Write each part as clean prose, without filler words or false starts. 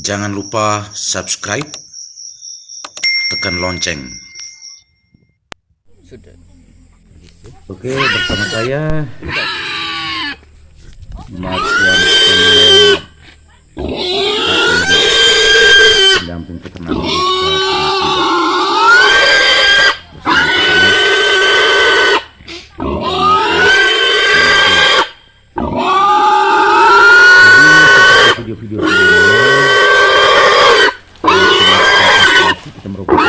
Jangan lupa subscribe, tekan lonceng. Sudah. Oke, bersama saya Mas Wan, pendamping peternak di video-video kita merupakan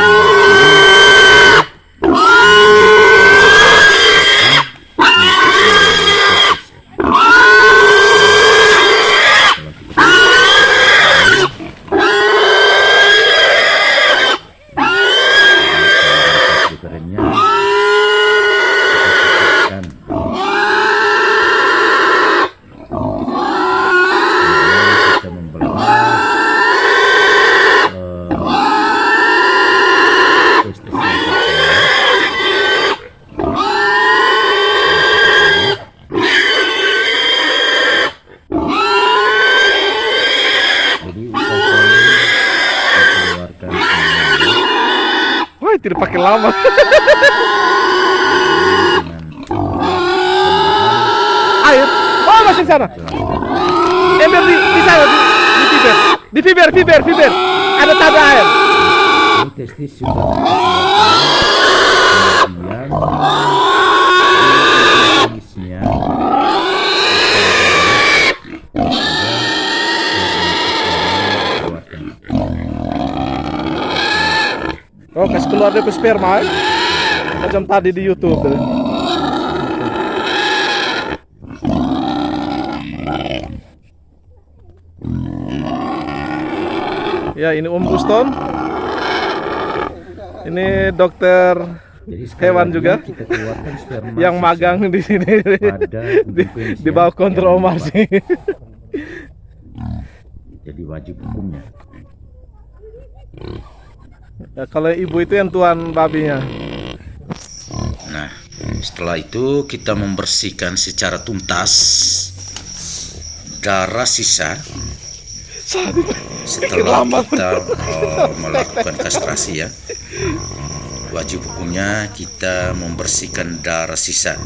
tidak pakai lama. Air, oh masih sana. Ember di sana di fiber, ada tanda air. Ini testis sudah kemudian Oh, kasih keluar dari sperma macam tadi di YouTube tuh. Ya, ini Om Buston. Ini dokter hewan juga yang magang di sini di bawah kontrol Omar sih. Jadi wajib hukumnya. Ya, kalau ibu itu yang tuan babinya. Nah, setelah itu kita membersihkan secara tuntas darah sisa. Setelah kita melakukan kastrasi ya, wajib hukumnya kita membersihkan darah sisa.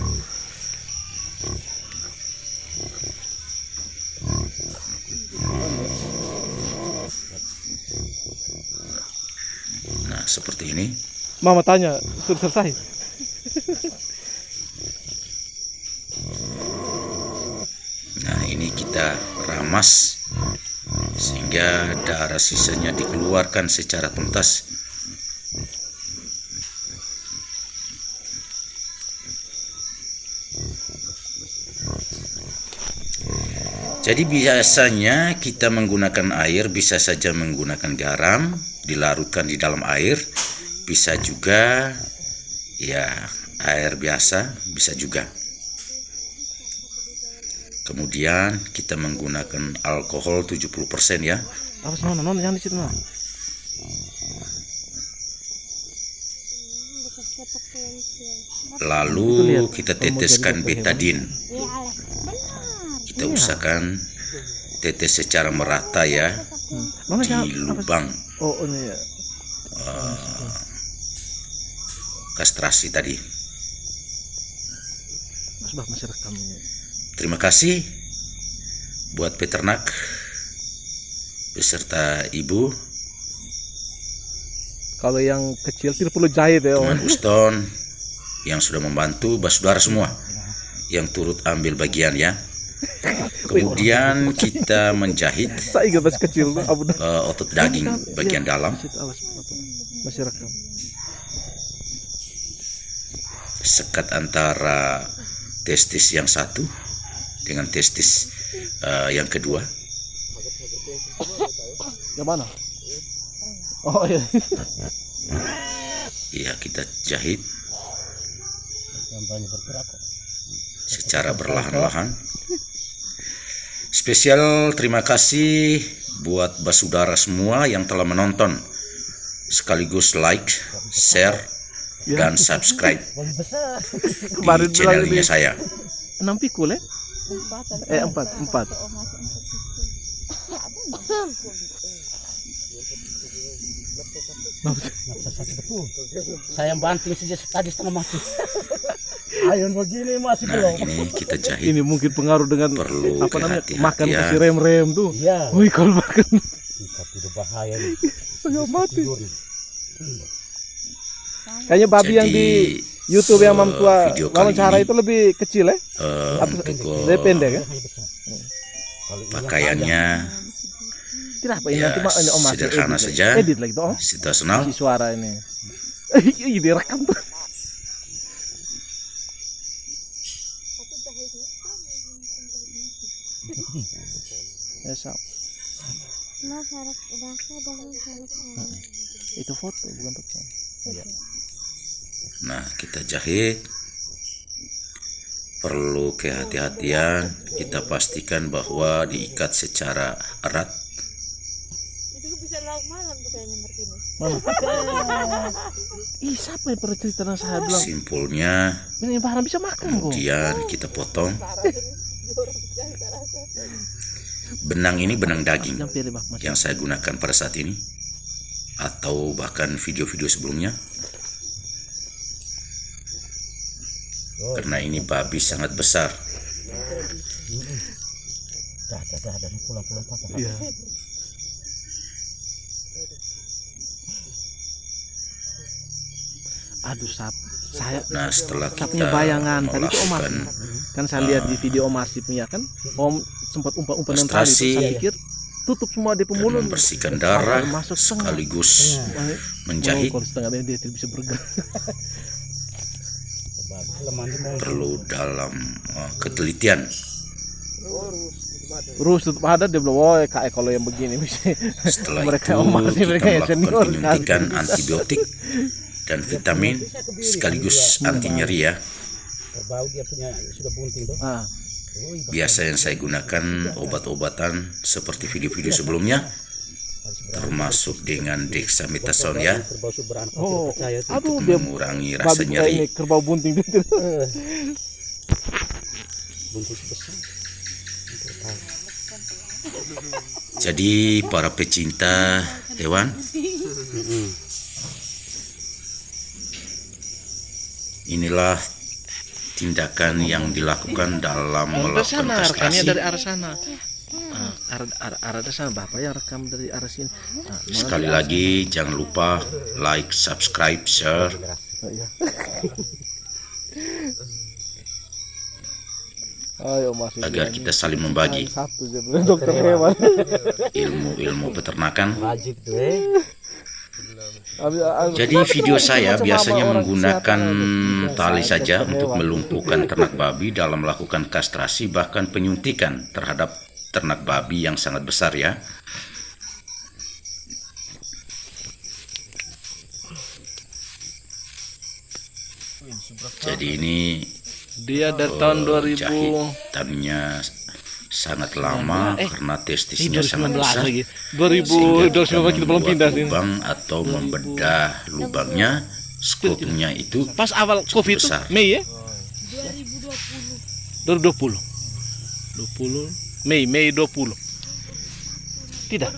Nah, seperti ini. Mama tanya, sudah selesai? Nah, ini kita ramas sehingga darah sisanya dikeluarkan secara tuntas. Jadi biasanya kita menggunakan air, bisa saja menggunakan garam, dilarutkan di dalam air, bisa juga ya air biasa, bisa juga. Kemudian kita menggunakan alkohol 70% ya. Awas non yang di situ non. Lalu kita teteskan betadine. Kita usahakan tetes secara merata ya di lubang kastrasi tadi. Terima kasih buat peternak beserta ibu. Kalau yang kecil tidak perlu jahit ya. Teman Uston yang sudah membantu, saudara semua yang turut ambil bagian ya. Kemudian kita menjahit otot daging bagian dalam. Sekat antara testis yang satu dengan testis yang kedua. Yang mana? Oh iya. Iya, kita jahit secara berlahan-lahan. Spesial terima kasih buat basudara semua yang telah menonton, sekaligus like, share, dan subscribe di channelnya saya. 6 pikul ya? 4. Betul. Saya banting saja tadi setengah mati. Ayun begini masih Nah, belum. ini kita jahit. Ini mungkin pengaruh dengan Perlu apa namanya kehati-hatian. makan kasih rem-rem tuh. Iya. Wih kalau makan Tapi udah bahaya nih. saya mati. Tidur nih. Kayaknya babi yang di YouTube yang Mam Tua video kali wawancara ini, itu lebih kecil ya? untuk Lebih pendek ya? Hanya besar. Kalau ini pakaiannya Tidak apa ini Ya, nanti ini Om masih sederhana edit lagi. saja. Edit lagi tuh Om. situasional. Si suara ini. Ini direkam tuh. Ya, Sam. Itu foto bukan foto. Nah, kita jahit. Perlu kehati-hatian. Kita pastikan bahwa diikat secara erat. Itu bisa lauk malam tuh kayaknya Martinus. Mana? Ih, siapa yang pernah cerita dengan saya bilang Simpulnya, ini barang bisa makan kok. kemudian kita potong. Parah tuh nih, jorok sekali saya rasa. Benang ini benang daging Yang pilih Mas. yang saya gunakan pada saat ini, atau bahkan video-video sebelumnya. Karena ini babi sangat besar. dah pulang-pulang patah. Iya. Aduh, saya Nah, setelah punya kita bayangan tadi tuh Om melakukan Arsip. Kan saya lihat di video Om Arsip ya kan. Om sempat umpan-umpan yang tadi Kastrasi. itu saya pikir tutup semua di dan mulut. membersihkan darah Masuk setengah. sekaligus menjahit. Kalau setengah dia tidak bisa bergerak. Kelemahan di mau. Perlu dalam ketelitian. Terus tutup ada dia bilang, woi kak kalau yang begini bisa. Setelah Mereka itu Om Arsip kita mereka yang melakukan senior kan. penyuntikan antibiotik dan vitamin sekaligus anti nyeri ya. Bau dia punya sudah bunting tuh. Ah, Biasa yang saya gunakan obat-obatan seperti video-video sebelumnya, termasuk dengan dexamethasone ya, Kerbau subran oh, percaya tuh. aduh untuk dia mengurangi rasa babi kayak ini nyeri. kerbau bunting gitu. Bunting besar. Jadi para pecinta hewan, inilah tindakan yang dilakukan dalam melakukan kastrasi. dari arah sana. Arah sana bapak yang rekam dari arah sini. Sekali lagi jangan lupa like, subscribe, share. Ayo masih Agar kita saling membagi satu aja dokter hewan. ilmu-ilmu peternakan. Wajib tuh Jadi video saya biasanya menggunakan tali saja untuk melumpuhkan ternak babi dalam melakukan kastrasi bahkan penyuntikan terhadap ternak babi yang sangat besar ya. Jadi ini Dia dari tahun 2000 jahitannya sangat lama karena testisnya sangat 2019 besar. lagi. Sehingga 2019 kita belum membuat pindah sini. lubang atau membedah lubangnya, skopnya itu Pas awal Covid itu besar. Mei ya? 2020. 2020 Mei 20. Tidak.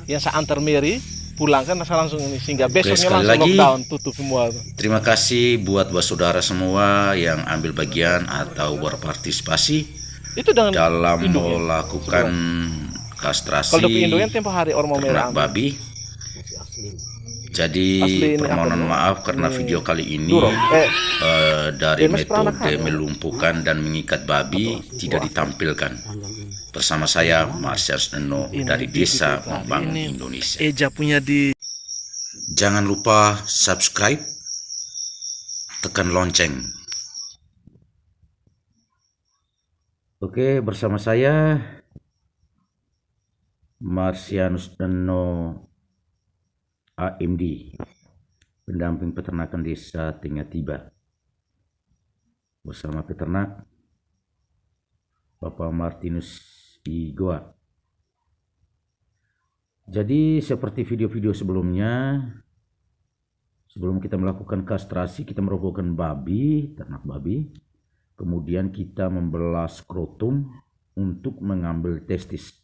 Yang saya antar Mary pulang kan saya langsung ini sehingga besoknya sekali langsung lagi. lockdown tutup semua. Terima kasih buat saudara semua yang ambil bagian atau berpartisipasi Itu dengan dalam induk ya? melakukan kastrasi Kalau di Indo kan tempo hari orang mau ternak merah. babi. Jadi Asli ini permohonan apa, maaf karena video kali ini Durong. dari Demes peranakan, metode ya? melumpuhkan dan mengikat babi tidak ditampilkan. Bersama saya Marsianus Eno dari Desa Membangun Indonesia. Eja punya di Jangan lupa subscribe, tekan lonceng. Oke, bersama saya Marsianus Eno AMD, pendamping peternakan Desa Tengah Tiba. Bersama peternak Bapak Martinus di Goa. Jadi seperti video-video sebelumnya, sebelum kita melakukan kastrasi, kita merobohkan babi, ternak babi. Kemudian kita membelah skrotum untuk mengambil testis.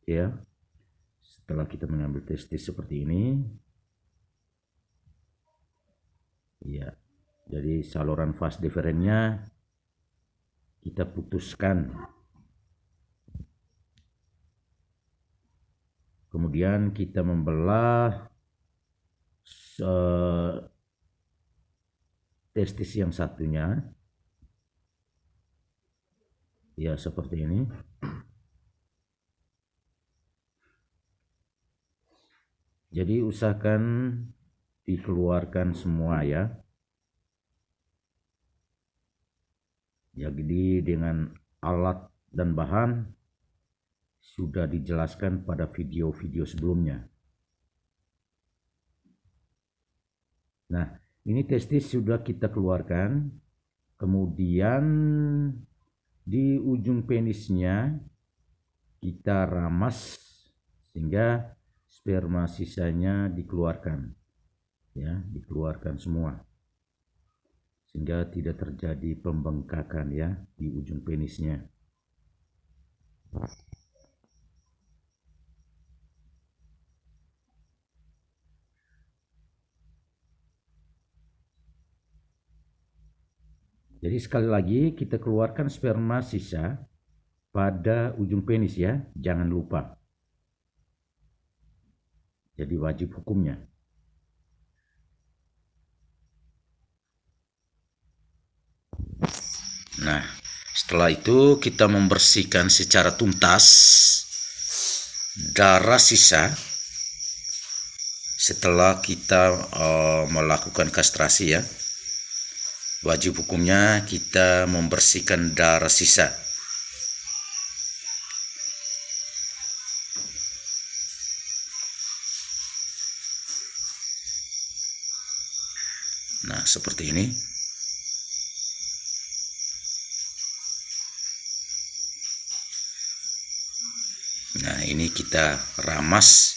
Ya. Setelah kita mengambil testis seperti ini, ya, jadi saluran vas deferennya kita putuskan. Kemudian kita membelah testis yang satunya, ya seperti ini. Jadi usahakan dikeluarkan semua ya. Jadi dengan alat dan bahan sudah dijelaskan pada video-video sebelumnya. Nah, ini testis sudah kita keluarkan. Kemudian di ujung penisnya kita ramas sehingga sperma sisanya dikeluarkan. Ya, dikeluarkan semua. Sehingga tidak terjadi pembengkakan ya di ujung penisnya. Jadi sekali lagi kita keluarkan sperma sisa pada ujung penis ya, jangan lupa. Jadi wajib hukumnya. Nah, setelah itu kita membersihkan secara tuntas darah sisa setelah kita melakukan kastrasi ya. Wajib hukumnya kita membersihkan darah sisa. Nah, seperti ini. Nah, ini kita ramas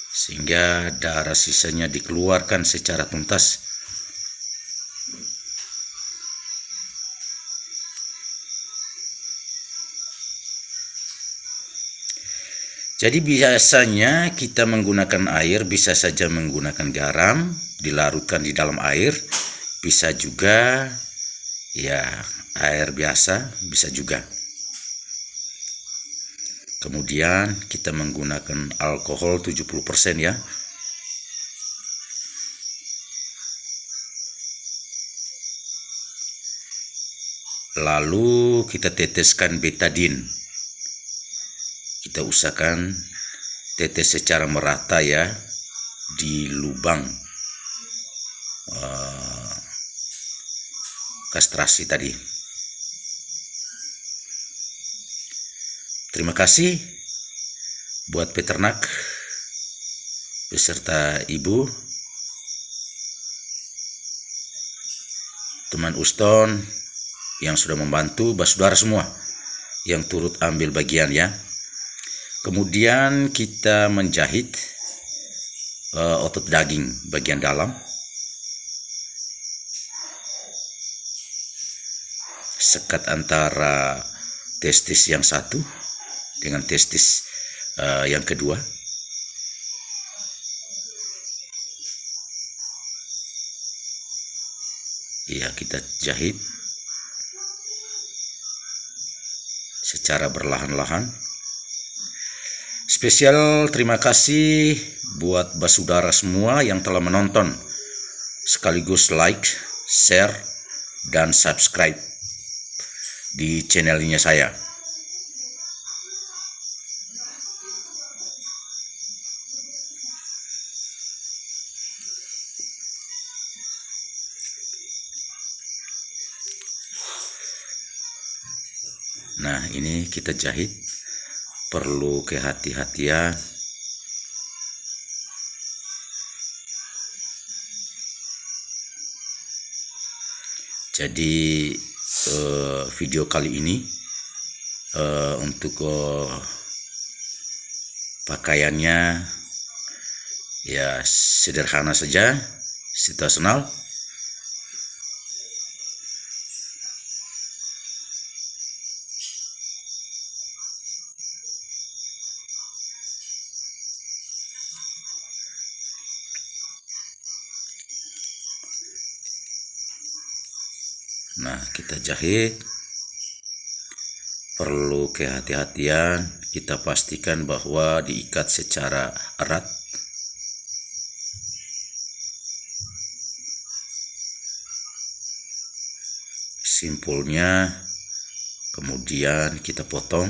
sehingga darah sisanya dikeluarkan secara tuntas. Jadi biasanya kita menggunakan air, bisa saja menggunakan garam, dilarutkan di dalam air, bisa juga ya air biasa, bisa juga. Kemudian kita menggunakan alkohol 70% ya. Lalu kita teteskan betadin. Kita usahakan tetes secara merata ya di lubang kastrasi tadi. Terima kasih buat peternak beserta ibu, teman Uston yang sudah membantu, saudara semua yang turut ambil bagian ya. Kemudian kita menjahit otot daging bagian dalam. Sekat antara testis yang satu dengan testis yang kedua. Ya, kita jahit secara berlahan-lahan. Spesial terima kasih buat basudara semua yang telah menonton, sekaligus like, share, dan subscribe di channelnya saya. Nah, ini kita jahit. Perlu kehati-hatian. Jadi video kali ini untuk pakaiannya ya sederhana saja, situasional. Nah, kita jahit. Perlu kehati-hatian, kita pastikan bahwa diikat secara erat. Simpulnya, kemudian kita potong.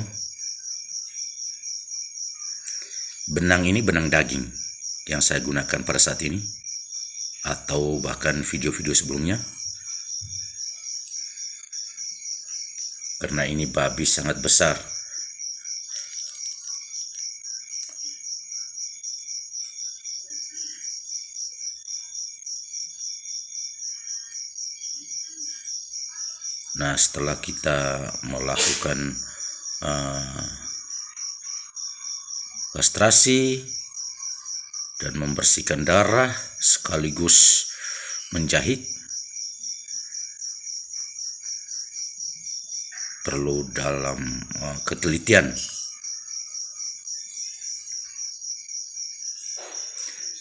Benang ini benang daging yang saya gunakan pada saat ini, atau bahkan video-video sebelumnya. Karena ini babi sangat besar. Nah, setelah kita melakukan kastrasi dan membersihkan darah sekaligus menjahit, perlu dalam ketelitian.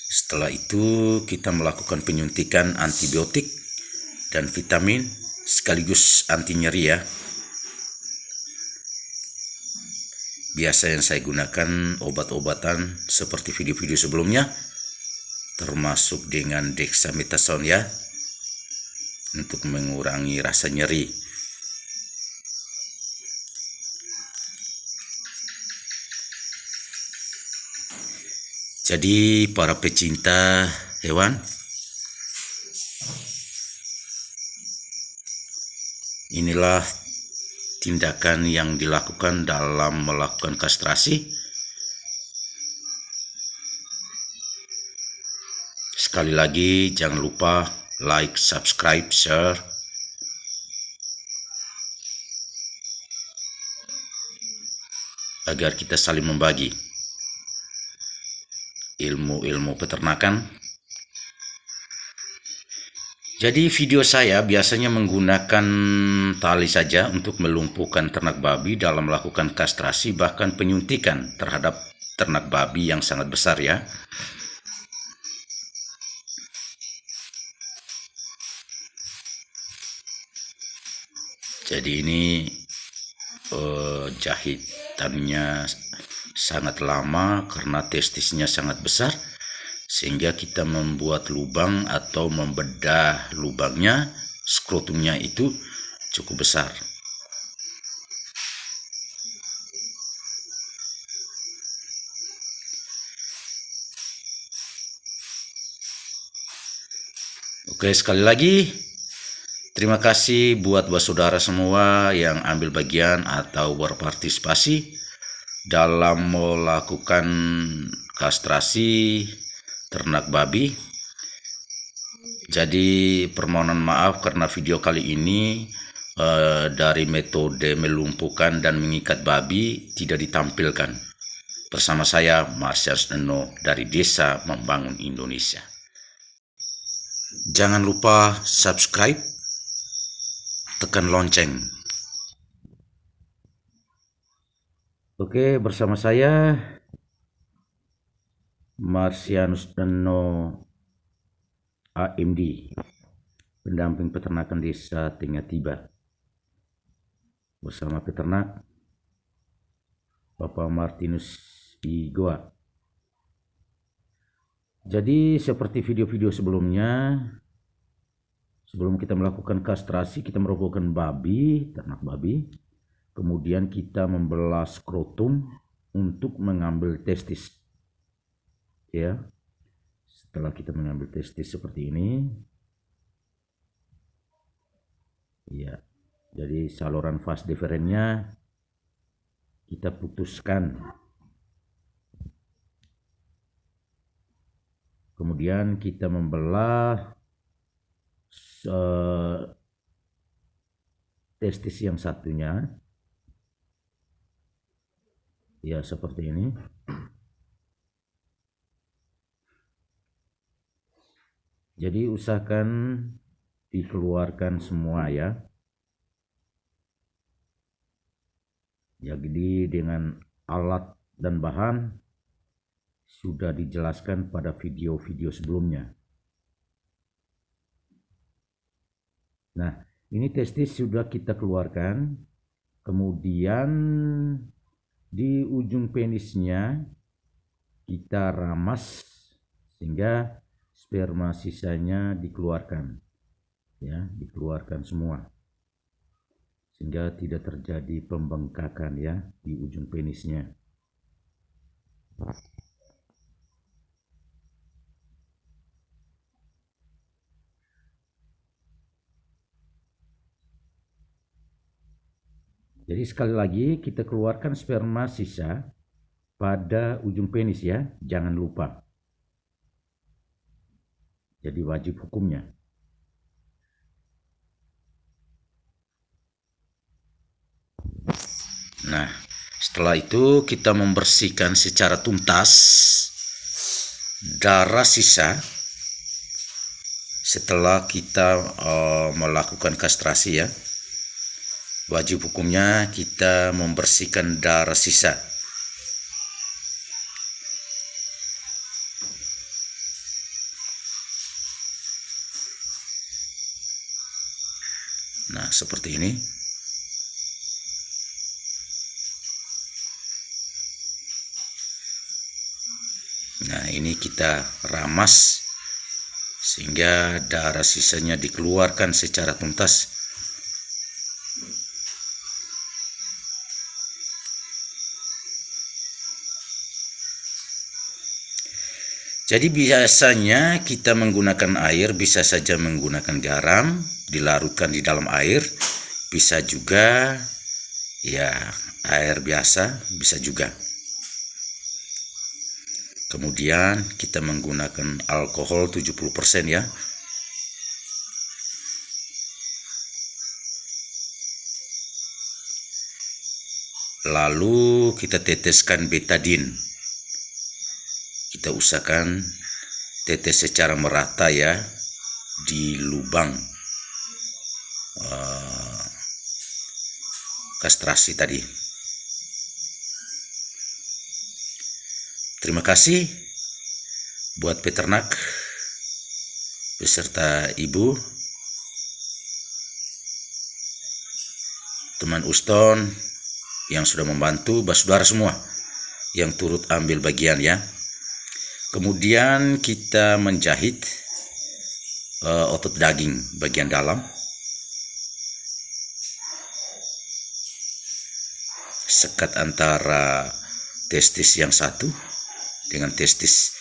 Setelah itu kita melakukan penyuntikan antibiotik dan vitamin sekaligus anti nyeri ya. Biasa yang saya gunakan obat-obatan seperti video-video sebelumnya, termasuk dengan dexamethasone ya, untuk mengurangi rasa nyeri. Jadi para pecinta hewan, inilah tindakan yang dilakukan dalam melakukan kastrasi. Sekali lagi jangan lupa like, subscribe, share. Agar kita saling membagi ilmu-ilmu peternakan. Jadi video saya biasanya menggunakan tali saja untuk melumpuhkan ternak babi dalam melakukan kastrasi, bahkan penyuntikan terhadap ternak babi yang sangat besar ya. Jadi ini jahitannya sangat lama karena testisnya sangat besar, sehingga kita membuat lubang atau membedah lubangnya, skrotumnya itu cukup besar. Oke, sekali lagi terima kasih buat saudara semua yang ambil bagian atau berpartisipasi dalam melakukan kastrasi ternak babi. Jadi permohonan maaf karena video kali ini dari metode melumpuhkan dan mengikat babi tidak ditampilkan. Bersama saya Marsianus Eno dari Desa Membangun Indonesia. Jangan lupa subscribe, tekan lonceng. Oke, bersama saya Marsianus Eno AMD, pendamping peternakan Desa Tengah Tiba, bersama peternak Bapak Martinus di Goa. Jadi seperti video-video sebelumnya, sebelum kita melakukan kastrasi, kita merobohkan babi, ternak babi. Kemudian kita membelah skrotum untuk mengambil testis. Ya. Setelah kita mengambil testis seperti ini. Ya. Jadi saluran vas deferennya kita putuskan. Kemudian kita membelah testis yang satunya. Ya, seperti ini. Jadi usahakan dikeluarkan semua ya. Jadi dengan alat dan bahan sudah dijelaskan pada video-video sebelumnya. Nah, Ini testis sudah kita keluarkan. Kemudian di ujung penisnya kita ramas sehingga sperma sisanya dikeluarkan, ya, dikeluarkan semua sehingga tidak terjadi pembengkakan ya di ujung penisnya. Jadi sekali lagi kita keluarkan sperma sisa pada ujung penis ya, jangan lupa. Jadi wajib hukumnya. Nah, setelah itu kita membersihkan secara tuntas darah sisa setelah kita melakukan kastrasi ya. Wajib hukumnya kita membersihkan darah sisa. Nah, seperti ini. Nah, ini kita ramas sehingga darah sisanya dikeluarkan secara tuntas. Jadi biasanya kita menggunakan air, bisa saja menggunakan garam, dilarutkan di dalam air, bisa juga ya air biasa, bisa juga. Kemudian kita menggunakan alkohol 70% ya. Lalu kita teteskan betadin. Kita usahakan tetes secara merata ya di lubang kastrasi tadi. Terima kasih buat peternak beserta ibu, teman Uston yang sudah membantu, saudara semua yang turut ambil bagian ya. Kemudian kita menjahit otot daging bagian dalam. Sekat antara testis yang satu dengan testis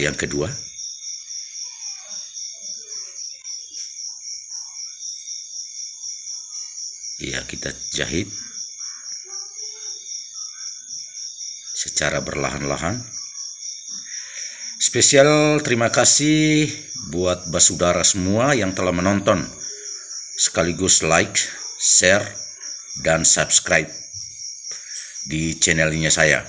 yang kedua. Ya, kita jahit secara berlahan-lahan. Spesial terima kasih buat basudara semua yang telah menonton, sekaligus like, share, dan subscribe di channelnya saya.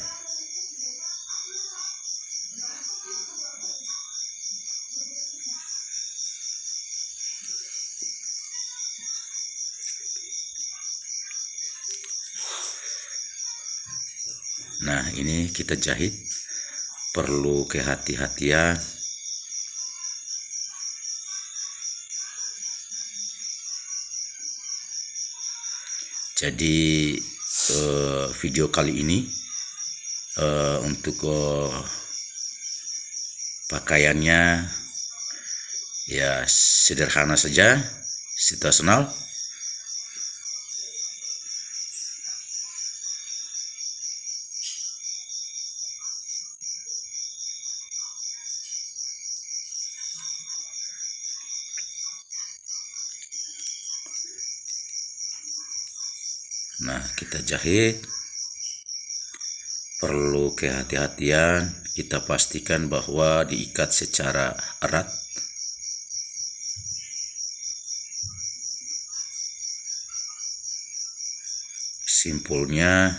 Nah, ini kita jahit. Perlu kehati-hatian. Jadi video kali ini untuk pakaiannya ya sederhana saja, situasional. Nah, kita jahit. Perlu kehati-hatian, kita pastikan bahwa diikat secara erat. Simpulnya,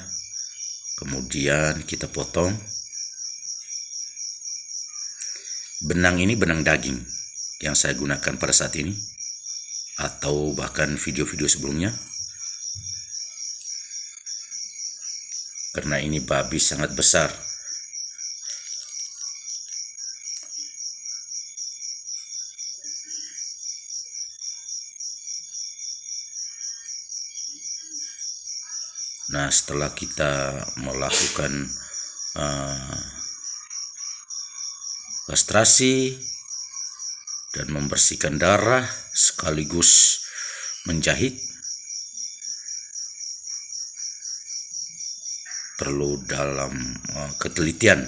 kemudian kita potong. Benang ini benang daging yang saya gunakan pada saat ini, atau bahkan video-video sebelumnya. Karena ini babi sangat besar. Nah, setelah kita melakukan kastrasi dan membersihkan darah sekaligus menjahit, perlu dalam ketelitian.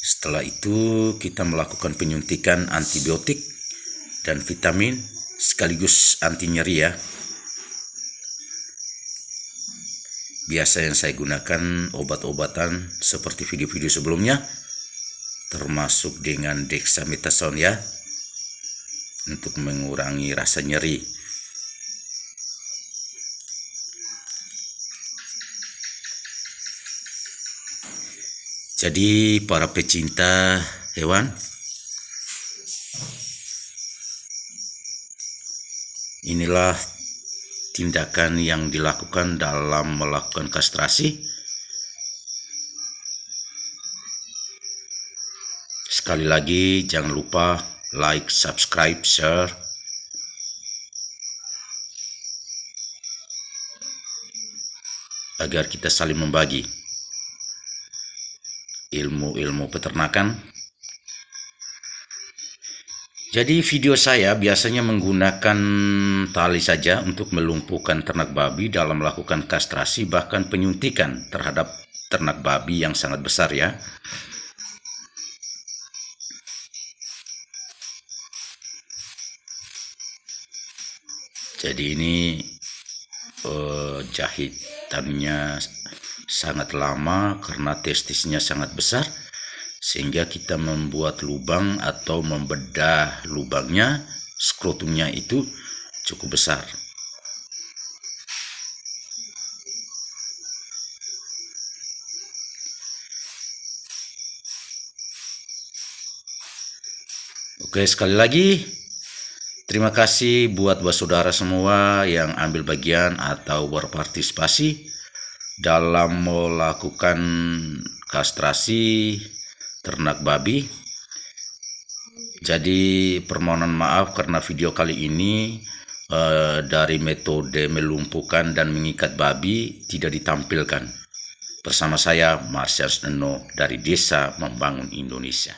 Setelah itu kita melakukan penyuntikan antibiotik dan vitamin sekaligus anti nyeri ya. Biasa yang saya gunakan obat-obatan seperti video-video sebelumnya, termasuk dengan dexamethasone ya, untuk mengurangi rasa nyeri. Jadi para pecinta hewan, inilah tindakan yang dilakukan dalam melakukan kastrasi. Sekali lagi jangan lupa like, subscribe, share, agar kita saling membagi ilmu-ilmu peternakan. Jadi video saya biasanya menggunakan tali saja untuk melumpuhkan ternak babi dalam melakukan kastrasi, bahkan penyuntikan terhadap ternak babi yang sangat besar ya. Jadi ini jahitannya sangat lama karena testisnya sangat besar, sehingga kita membuat lubang atau membedah lubangnya, skrotumnya itu cukup besar. Oke, sekali lagi terima kasih buat saudara semua yang ambil bagian atau berpartisipasi dalam melakukan kastrasi ternak babi. Jadi permohonan maaf karena video kali ini dari metode melumpuhkan dan mengikat babi tidak ditampilkan. Bersama saya Marsianus Neno dari Desa Membangun Indonesia.